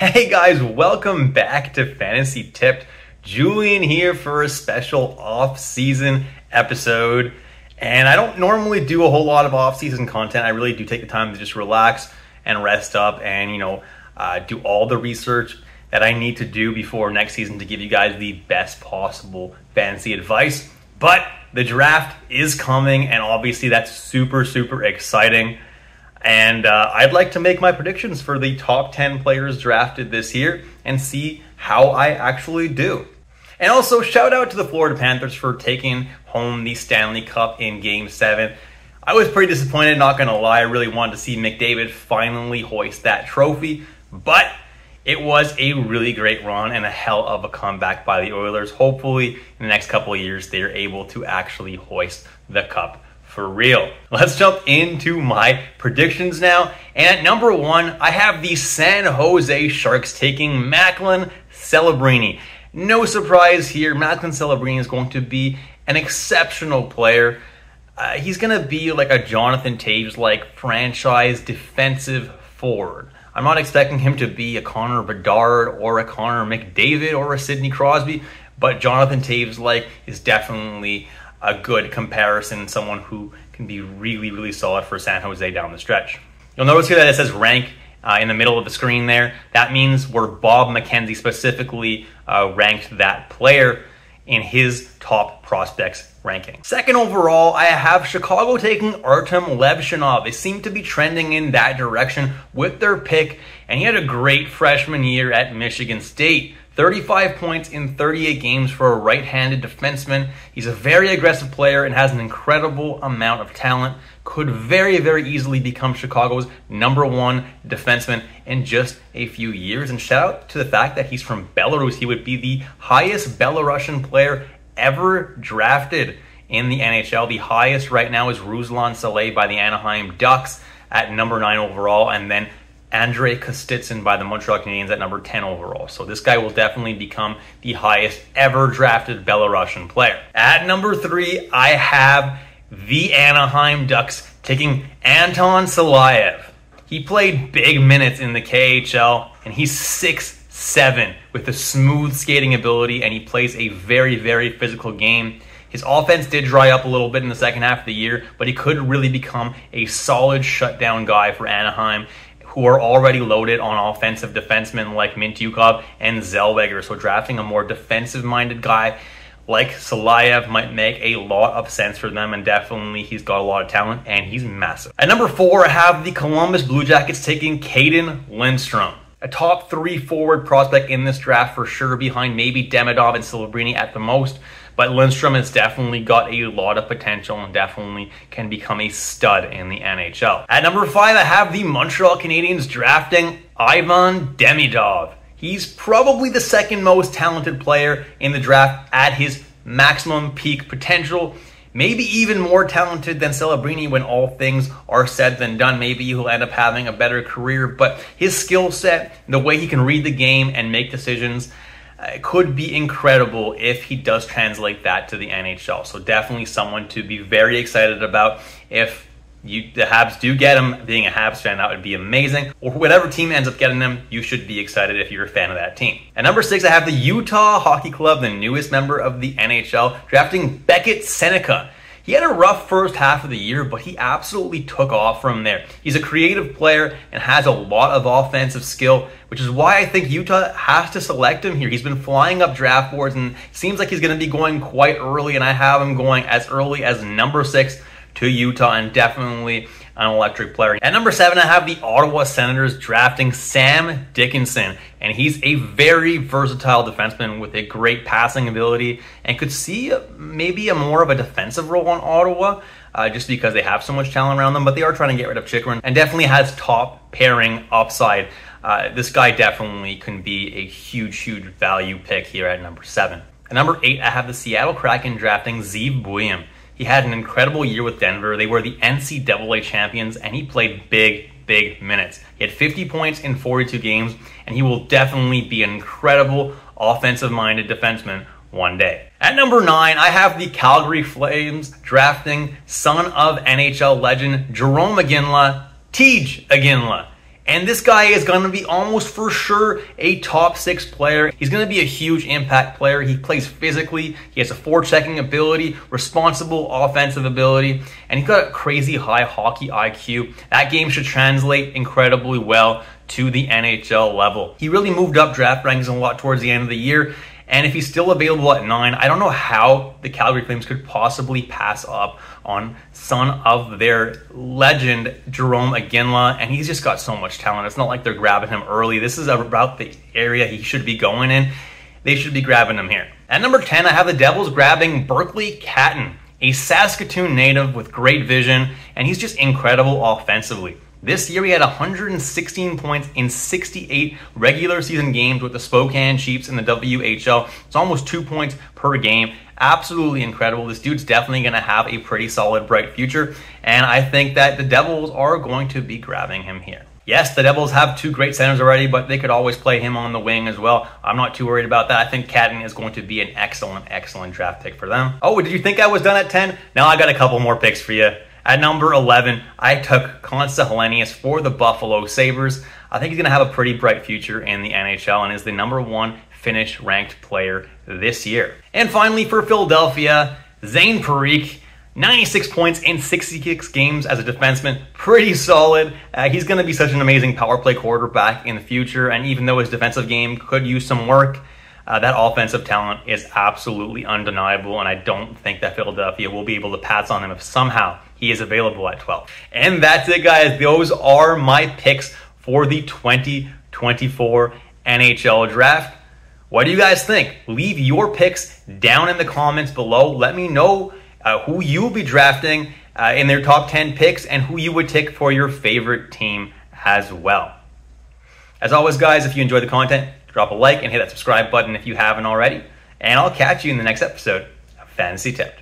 Hey guys, welcome back to Fantasy Tipped. Julian here for a special off-season episode. And I don't normally do a whole lot of off-season content. I really do take the time to just relax and rest up and, do all the research that I need to do before next season to give you guys the best possible fantasy advice. But the draft is coming, and obviously that's super exciting. And I'd like to make my predictions for the top 10 players drafted this year and see how I actually do. And also shout out to the Florida Panthers for taking home the Stanley Cup in Game 7. I was pretty disappointed, not going to lie. I really wanted to see McDavid finally hoist that trophy. But it was a really great run and a hell of a comeback by the Oilers. Hopefully in the next couple of years they're able to actually hoist the cup for real. Let's jump into my predictions now. And at number 1, I have the San Jose Sharks taking Macklin Celebrini. No surprise here, Macklin Celebrini is going to be an exceptional player. He's going to be like a Jonathan Toews-like franchise defensive forward. I'm not expecting him to be a Connor Bedard or a Connor McDavid or a Sidney Crosby, but Jonathan Toews-like is definitely a good comparison, someone who can be really solid for San Jose down the stretch. You'll notice here that it says rank in the middle of the screen there. That means where Bob McKenzie specifically ranked that player in his top prospects ranking. Second overall, I have Chicago taking Artem Levshinov. They seem to be trending in that direction with their pick, and he had a great freshman year at Michigan State. 35 points in 38 games for a right-handed defenseman. He's a very aggressive player and has an incredible amount of talent. Could very easily become Chicago's #1 defenseman in just a few years. And shout out to the fact that he's from Belarus. He would be the highest Belarusian player ever drafted in the NHL. The highest right now is Ruslan Saleh by the Anaheim Ducks at number 9 overall, and then Andrei Kostitsyn by the Montreal Canadiens at number 10 overall. So this guy will definitely become the highest ever drafted Belarusian player. At number 3, I have the Anaheim Ducks taking Anton Silayev. He played big minutes in the KHL, and he's 6'7" with a smooth skating ability, and he plays a very physical game. His offense did dry up a little bit in the second half of the year, but he could really become a solid shutdown guy for Anaheim, who are already loaded on offensive defensemen like Mintyukov and Zellweger. So drafting a more defensive-minded guy like Silayev might make a lot of sense for them, and definitely he's got a lot of talent, and he's massive. At number 4, I have the Columbus Blue Jackets taking Caden Lindstrom. A top 3 forward prospect in this draft for sure, behind maybe Demidov and Celebrini at the most. But Lindstrom has definitely got a lot of potential and definitely can become a stud in the NHL. At number 5, I have the Montreal Canadiens drafting Ivan Demidov. He's probably the second most talented player in the draft at his maximum peak potential. Maybe even more talented than Celebrini when all things are said than done. Maybe he'll end up having a better career, but his skill set, the way he can read the game and make decisions, could be incredible if he does translate that to the NHL. So definitely someone to be very excited about. If the Habs do get him, being a Habs fan, that would be amazing. Or whatever team ends up getting him, you should be excited if you're a fan of that team. At number 6, I have the Utah Hockey Club, the newest member of the NHL, drafting Beckett Seneca. He had a rough first half of the year, but he absolutely took off from there. He's a creative player and has a lot of offensive skill, which is why I think Utah has to select him here. He's been flying up draft boards, and it seems like he's going to be going quite early, and I have him going as early as number 6 to Utah, and definitely an electric player. At number 7, I have the Ottawa Senators drafting Sam Dickinson, and he's a very versatile defenseman with a great passing ability, and could see maybe more of a defensive role on Ottawa, just because they have so much talent around them, but they are trying to get rid of Chychrun, and definitely has top pairing upside. This guy definitely can be a huge value pick here at number 7. At number 8, I have the Seattle Kraken drafting Zeev Buium. He had an incredible year with Denver. They were the NCAA champions, and he played big minutes. He had 50 points in 42 games, and he will definitely be an incredible offensive-minded defenseman one day. At number 9, I have the Calgary Flames drafting son of NHL legend Jarome Iginla, Tej Iginla. And this guy is going to be almost for sure a top 6 player. He's going to be a huge impact player. He plays physically. He has a forechecking ability, responsible offensive ability, and he's got a crazy high hockey IQ. That game should translate incredibly well to the NHL level. He really moved up draft rankings a lot towards the end of the year. And if he's still available at 9, I don't know how the Calgary Flames could possibly pass up on son of their legend, Jarome Iginla. And he's just got so much talent. It's not like they're grabbing him early. This is about the area he should be going in. They should be grabbing him here. At number 10, I have the Devils grabbing Berkeley Catton, a Saskatoon native with great vision. And he's just incredible offensively. This year, he had 116 points in 68 regular season games with the Spokane Chiefs in the WHL. It's almost 2 points per game. Absolutely incredible. This dude's definitely going to have a pretty solid, bright future. And I think that the Devils are going to be grabbing him here. Yes, the Devils have 2 great centers already, but they could always play him on the wing as well. I'm not too worried about that. I think Catton is going to be an excellent, excellent draft pick for them. Oh, did you think I was done at 10? Now I got a couple more picks for you. At number 11, I took Konsta Helenius for the Buffalo Sabres. I think he's going to have a pretty bright future in the NHL and is the number 1 Finnish ranked player this year. And finally, for Philadelphia, Zane Parik, 96 points in 66 games as a defenseman. Pretty solid. He's going to be such an amazing power play quarterback in the future. And even though his defensive game could use some work, that offensive talent is absolutely undeniable, and I don't think that Philadelphia will be able to pass on him if somehow he is available at 12. And that's it, guys. Those are my picks for the 2024 NHL Draft. What do you guys think? Leave your picks down in the comments below. Let me know who you will be drafting in their top 10 picks and who you would take for your favorite team as well. As always, guys, if you enjoy the content, drop a like and hit that subscribe button if you haven't already. And I'll catch you in the next episode of Fantasy Tipped.